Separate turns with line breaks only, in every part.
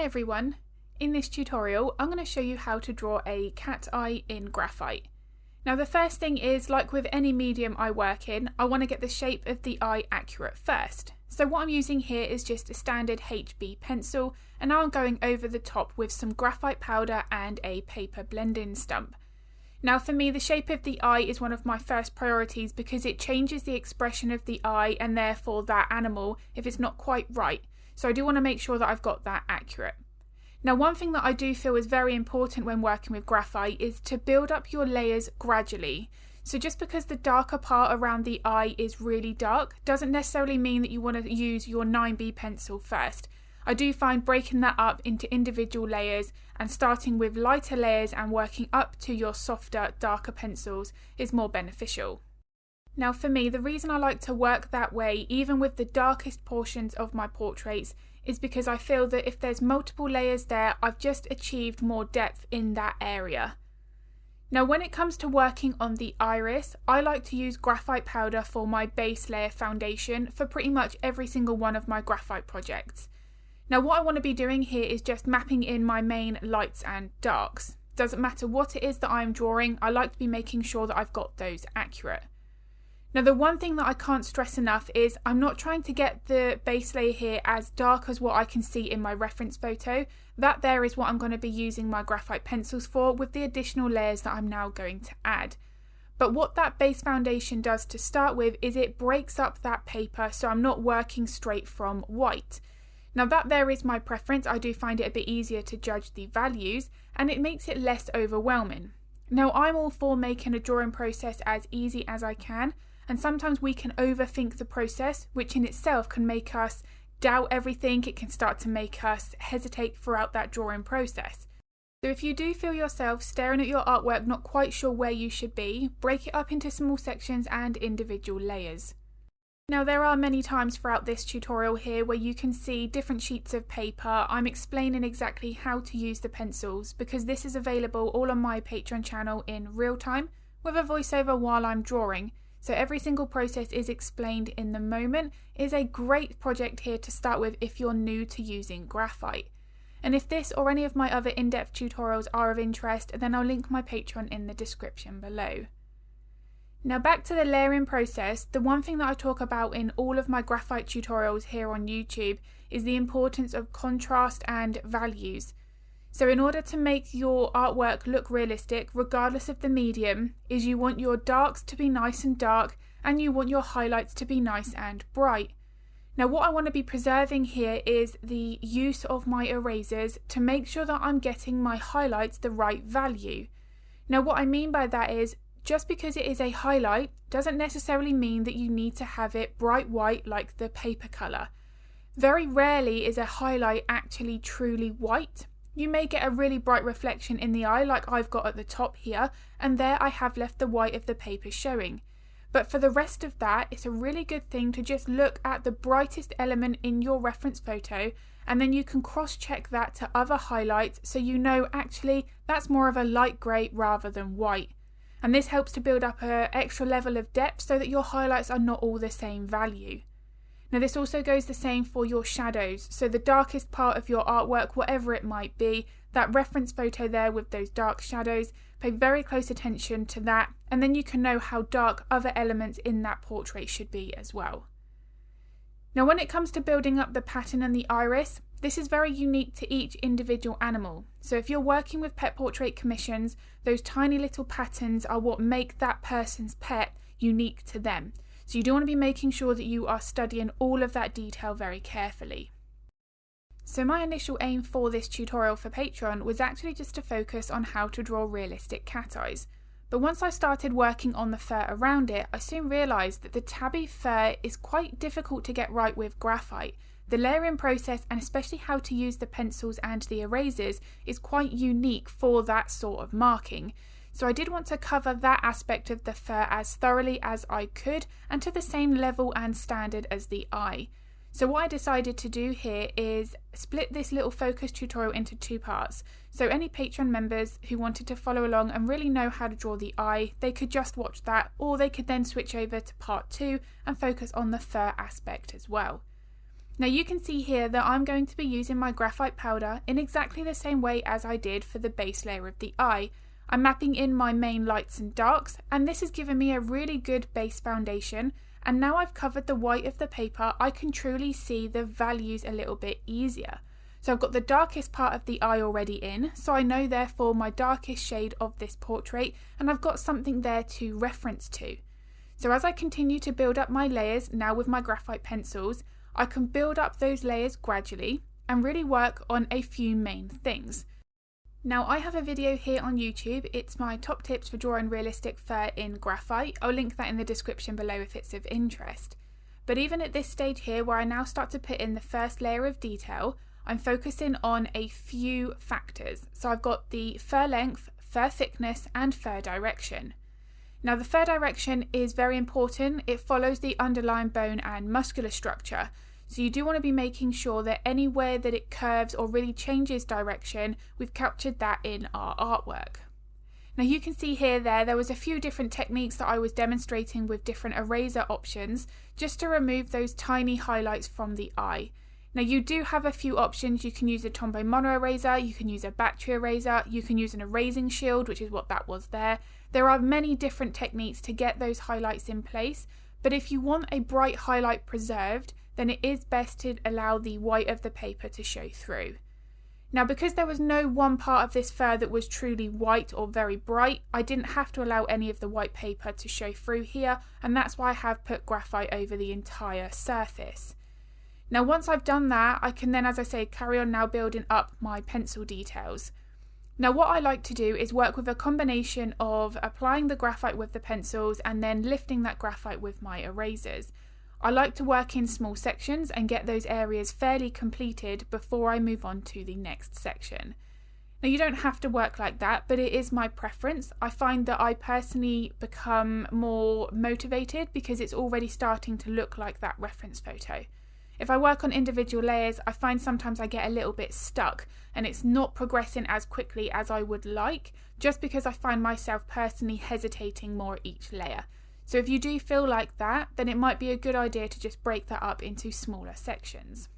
Hi everyone, in this tutorial I'm going to show you how to draw a cat eye in graphite. Now the first thing is, like with any medium I work in, I want to get the shape of the eye accurate first. So what I'm using here is just a standard HB pencil, and now I'm going over the top with some graphite powder and a paper blending stump. Now for me, the shape of the eye is one of my first priorities because it changes the expression of the eye and therefore that animal if it's not quite right. So I do want to make sure that I've got that accurate. Now one thing that I do feel is very important when working with graphite is to build up your layers gradually. So just because the darker part around the eye is really dark doesn't necessarily mean that you want to use your 9B pencil first. I do find breaking that up into individual layers and starting with lighter layers and working up to your softer, darker pencils is more beneficial. Now for me, the reason I like to work that way, even with the darkest portions of my portraits, is because I feel that if there's multiple layers there, I've just achieved more depth in that area. Now when it comes to working on the iris, I like to use graphite powder for my base layer foundation for pretty much every single one of my graphite projects. Now what I want to be doing here is just mapping in my main lights and darks. Doesn't matter what it is that I'm drawing, I like to be making sure that I've got those accurate. Now the one thing that I can't stress enough is I'm not trying to get the base layer here as dark as what I can see in my reference photo. That there is what I'm going to be using my graphite pencils for, with the additional layers that I'm now going to add. But what that base foundation does to start with is it breaks up that paper so I'm not working straight from white. Now that there is my preference. I do find it a bit easier to judge the values and it makes it less overwhelming. Now I'm all for making a drawing process as easy as I can. And sometimes we can overthink the process, which in itself can make us doubt everything. It can start to make us hesitate throughout that drawing process. So if you do feel yourself staring at your artwork not quite sure where you should be, break it up into small sections and individual layers. Now there are many times throughout this tutorial here where you can see different sheets of paper. I'm explaining exactly how to use the pencils because this is available all on my Patreon channel in real time with a voiceover while I'm drawing. So every single process is explained in the moment. It is a great project here to start with if you're new to using graphite. And if this or any of my other in-depth tutorials are of interest, then I'll link my Patreon in the description below. Now back to the layering process, the one thing that I talk about in all of my graphite tutorials here on YouTube is the importance of contrast and values. So in order to make your artwork look realistic, regardless of the medium, is you want your darks to be nice and dark and you want your highlights to be nice and bright. Now what I want to be preserving here is the use of my erasers to make sure that I'm getting my highlights the right value. Now what I mean by that is, just because it is a highlight doesn't necessarily mean that you need to have it bright white like the paper colour. Very rarely is a highlight actually truly white. You may get a really bright reflection in the eye like I've got at the top here, and there I have left the white of the paper showing. But for the rest of that, it's a really good thing to just look at the brightest element in your reference photo, and then you can cross-check that to other highlights so you know actually that's more of a light grey rather than white. And this helps to build up an extra level of depth so that your highlights are not all the same value. Now this also goes the same for your shadows, so the darkest part of your artwork, whatever it might be, that reference photo there with those dark shadows, pay very close attention to that, and then you can know how dark other elements in that portrait should be as well. Now when it comes to building up the pattern and the iris, this is very unique to each individual animal. So if you're working with pet portrait commissions, those tiny little patterns are what make that person's pet unique to them. So you do want to be making sure that you are studying all of that detail very carefully. So my initial aim for this tutorial for Patreon was actually just to focus on how to draw realistic cat eyes. But once I started working on the fur around it, I soon realised that the tabby fur is quite difficult to get right with graphite. The layering process, and especially how to use the pencils and the erasers, is quite unique for that sort of marking. So I did want to cover that aspect of the fur as thoroughly as I could and to the same level and standard as the eye. So what I decided to do here is split this little focus tutorial into two parts. So any Patreon members who wanted to follow along and really know how to draw the eye, they could just watch that, or they could then switch over to part 2 and focus on the fur aspect as well. Now you can see here that I'm going to be using my graphite powder in exactly the same way as I did for the base layer of the eye. I'm mapping in my main lights and darks, and this has given me a really good base foundation, and now I've covered the white of the paper, I can truly see the values a little bit easier. So I've got the darkest part of the eye already in, so I know therefore my darkest shade of this portrait, and I've got something there to reference to. So as I continue to build up my layers now with my graphite pencils, I can build up those layers gradually and really work on a few main things. Now I have a video here on YouTube, it's my top tips for drawing realistic fur in graphite. I'll link that in the description below if it's of interest. But even at this stage here where I now start to put in the first layer of detail, I'm focusing on a few factors. So I've got the fur length, fur thickness and fur direction. Now the fur direction is very important, it follows the underlying bone and muscular structure, so you do want to be making sure that anywhere that it curves or really changes direction, we've captured that in our artwork. Now you can see here there was a few different techniques that I was demonstrating with different eraser options just to remove those tiny highlights from the eye. Now you do have a few options. You can use a Tombow mono eraser, you can use a battery eraser, you can use an erasing shield, which is what that was there. There are many different techniques to get those highlights in place, but if you want a bright highlight preserved, then it is best to allow the white of the paper to show through. Now because there was no one part of this fur that was truly white or very bright, I didn't have to allow any of the white paper to show through here, and that's why I have put graphite over the entire surface. Now once I've done that, I can then, as I say, carry on now building up my pencil details. Now what I like to do is work with a combination of applying the graphite with the pencils and then lifting that graphite with my erasers. I like to work in small sections and get those areas fairly completed before I move on to the next section. Now you don't have to work like that, but it is my preference. I find that I personally become more motivated because it's already starting to look like that reference photo. If I work on individual layers, I find sometimes I get a little bit stuck and it's not progressing as quickly as I would like, just because I find myself personally hesitating more at each layer. So if you do feel like that, then it might be a good idea to just break that up into smaller sections.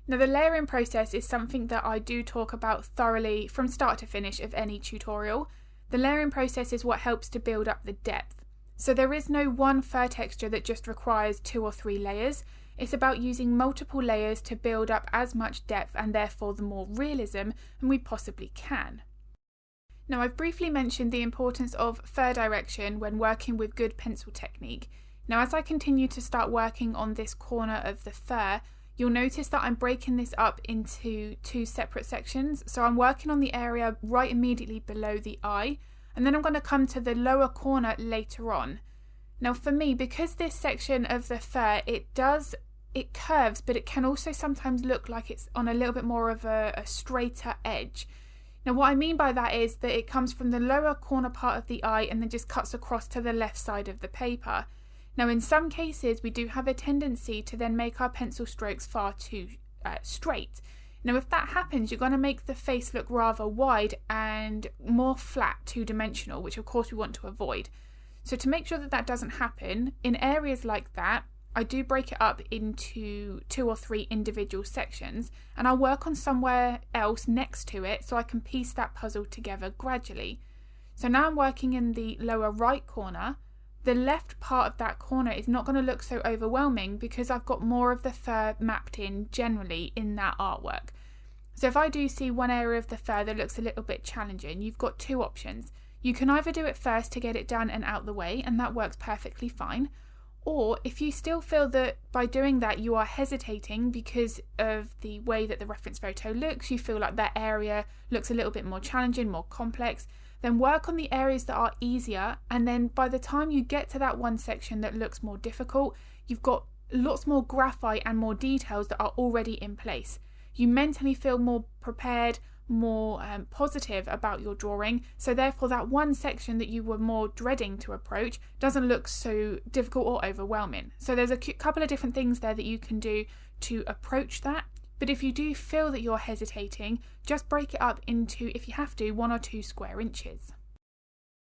Now the layering process is something that I do talk about thoroughly from start to finish of any tutorial. The layering process is what helps to build up the depth. So there is no one fur texture that just requires 2 or 3 layers. It's about using multiple layers to build up as much depth and therefore the more realism than we possibly can. Now I've briefly mentioned the importance of fur direction when working with good pencil technique. Now as I continue to start working on this corner of the fur, you'll notice that I'm breaking this up into 2 separate sections. So I'm working on the area right immediately below the eye, and then I'm going to come to the lower corner later on. Now for me, because this section of the fur, it curves, but it can also sometimes look like it's on a little bit more of a straighter edge. Now what I mean by that is that it comes from the lower corner part of the eye and then just cuts across to the left side of the paper. Now in some cases we do have a tendency to then make our pencil strokes far too straight. Now if that happens, you're going to make the face look rather wide and more flat, two-dimensional, which of course we want to avoid. So to make sure that that doesn't happen, in areas like that, I do break it up into 2 or 3 individual sections, and I'll work on somewhere else next to it so I can piece that puzzle together gradually. So now I'm working in the lower right corner. The left part of that corner is not going to look so overwhelming because I've got more of the fur mapped in generally in that artwork. So if I do see one area of the fur that looks a little bit challenging, you've got 2 options. You can either do it first to get it done and out the way, and that works perfectly fine. Or if you still feel that by doing that you are hesitating because of the way that the reference photo looks, you feel like that area looks a little bit more challenging, more complex, then work on the areas that are easier, and then by the time you get to that one section that looks more difficult, you've got lots more graphite and more details that are already in place. You mentally feel more prepared, more positive about your drawing, so therefore that one section that you were more dreading to approach doesn't look so difficult or overwhelming. So there's a couple of different things there that you can do to approach that, but if you do feel that you're hesitating, just break it up into, if you have to, 1 or 2 square inches.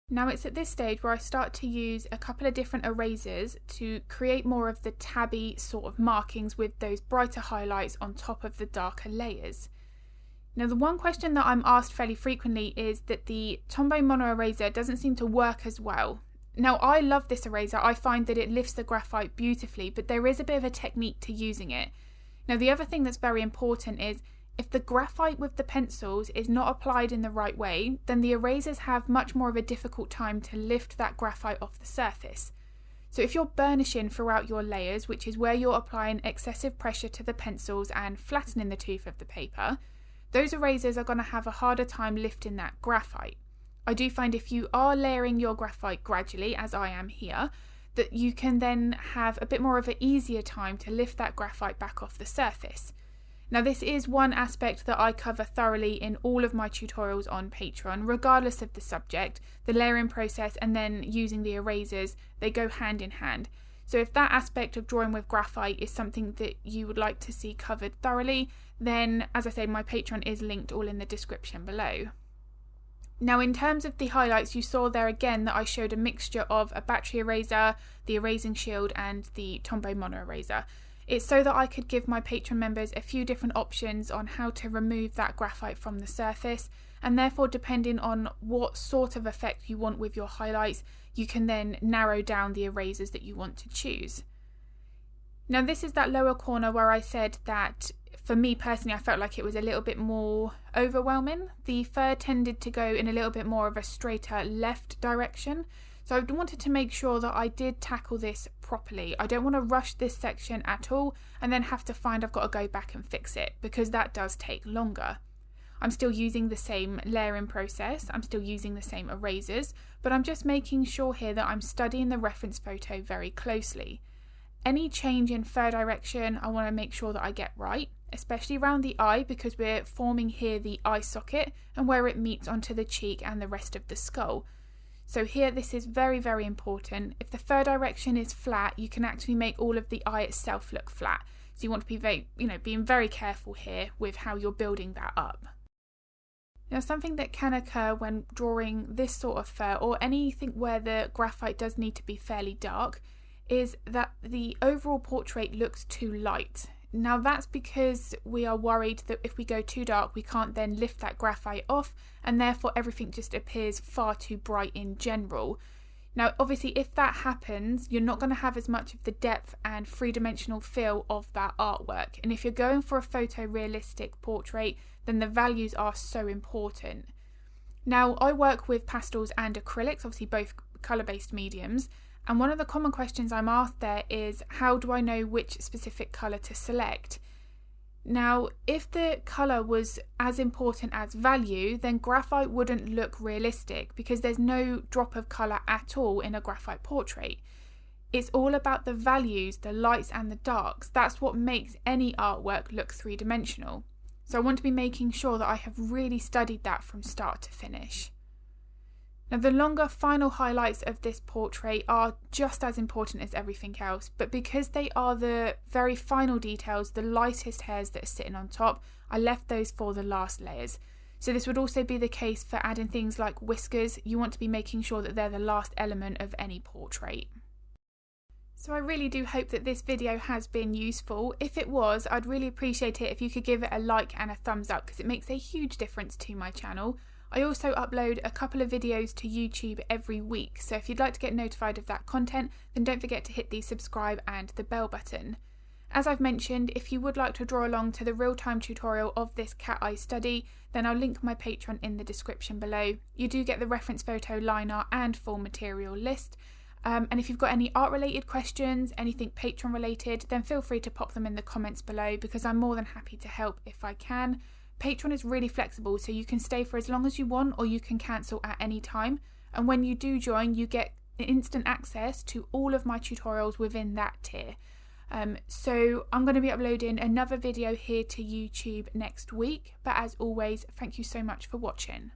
Now it's at this stage where I start to use a couple of different erasers to create more of the tabby sort of markings with those brighter highlights on top of the darker layers. Now the one question that I'm asked fairly frequently is that the Tombow Mono eraser doesn't seem to work as well. Now I love this eraser, I find that it lifts the graphite beautifully, but there is a bit of a technique to using it. Now the other thing that's very important is if the graphite with the pencils is not applied in the right way, then the erasers have much more of a difficult time to lift that graphite off the surface. So if you're burnishing throughout your layers, which is where you're applying excessive pressure to the pencils and flattening the tooth of the paper, those erasers are going to have a harder time lifting that graphite. I do find if you are layering your graphite gradually, as I am here, that you can then have a bit more of an easier time to lift that graphite back off the surface. Now this is one aspect that I cover thoroughly in all of my tutorials on Patreon, regardless of the subject. The layering process and then using the erasers, they go hand in hand. So if that aspect of drawing with graphite is something that you would like to see covered thoroughly, then as I say, my Patreon is linked all in the description below. Now in terms of the highlights, you saw there again that I showed a mixture of a battery eraser, the erasing shield and the Tombow Mono eraser. It's so that I could give my Patreon members a few different options on how to remove that graphite from the surface, and therefore depending on what sort of effect you want with your highlights, you can then narrow down the erasers that you want to choose. Now this is that lower corner where I said that for me personally I felt like it was a little bit more overwhelming. The fur tended to go in a little bit more of a straighter left direction. So I wanted to make sure that I did tackle this properly. I don't want to rush this section at all and then have to find I've got to go back and fix it, because that does take longer. I'm still using the same layering process, I'm still using the same erasers, but I'm just making sure here that I'm studying the reference photo very closely. Any change in fur direction I want to make sure that I get right, especially around the eye, because we're forming here the eye socket and where it meets onto the cheek and the rest of the skull. So here this is very, very important. If the fur direction is flat, you can actually make all of the eye itself look flat. So you want to be being very careful here with how you're building that up. Now something that can occur when drawing this sort of fur, or anything where the graphite does need to be fairly dark, is that the overall portrait looks too light. Now that's because we are worried that if we go too dark we can't then lift that graphite off, and therefore everything just appears far too bright in general. Now obviously if that happens, you're not going to have as much of the depth and three-dimensional feel of that artwork, and if you're going for a photorealistic portrait, then the values are so important. Now I work with pastels and acrylics, obviously both colour-based mediums, and one of the common questions I'm asked there is, how do I know which specific colour to select? Now, if the colour was as important as value, then graphite wouldn't look realistic, because there's no drop of colour at all in a graphite portrait. It's all about the values, the lights and the darks. That's what makes any artwork look three-dimensional. So I want to be making sure that I have really studied that from start to finish. Now the longer final highlights of this portrait are just as important as everything else, but because they are the very final details, the lightest hairs that are sitting on top, I left those for the last layers. So this would also be the case for adding things like whiskers. You want to be making sure that they're the last element of any portrait. So I really do hope that this video has been useful. If it was, I'd really appreciate it if you could give it a like and a thumbs up, because it makes a huge difference to my channel. I also upload a couple of videos to YouTube every week, so if you'd like to get notified of that content, then don't forget to hit the subscribe and the bell button. As I've mentioned, if you would like to draw along to the real-time tutorial of this cat eye study, then I'll link my Patreon in the description below. You do get the reference photo, line art and full material list. And if you've got any art related questions, anything Patreon related, then feel free to pop them in the comments below, because I'm more than happy to help if I can. Patreon is really flexible, so you can stay for as long as you want, or you can cancel at any time. And when you do join, you get instant access to all of my tutorials within that tier. So I'm going to be uploading another video here to YouTube next week. But as always, thank you so much for watching.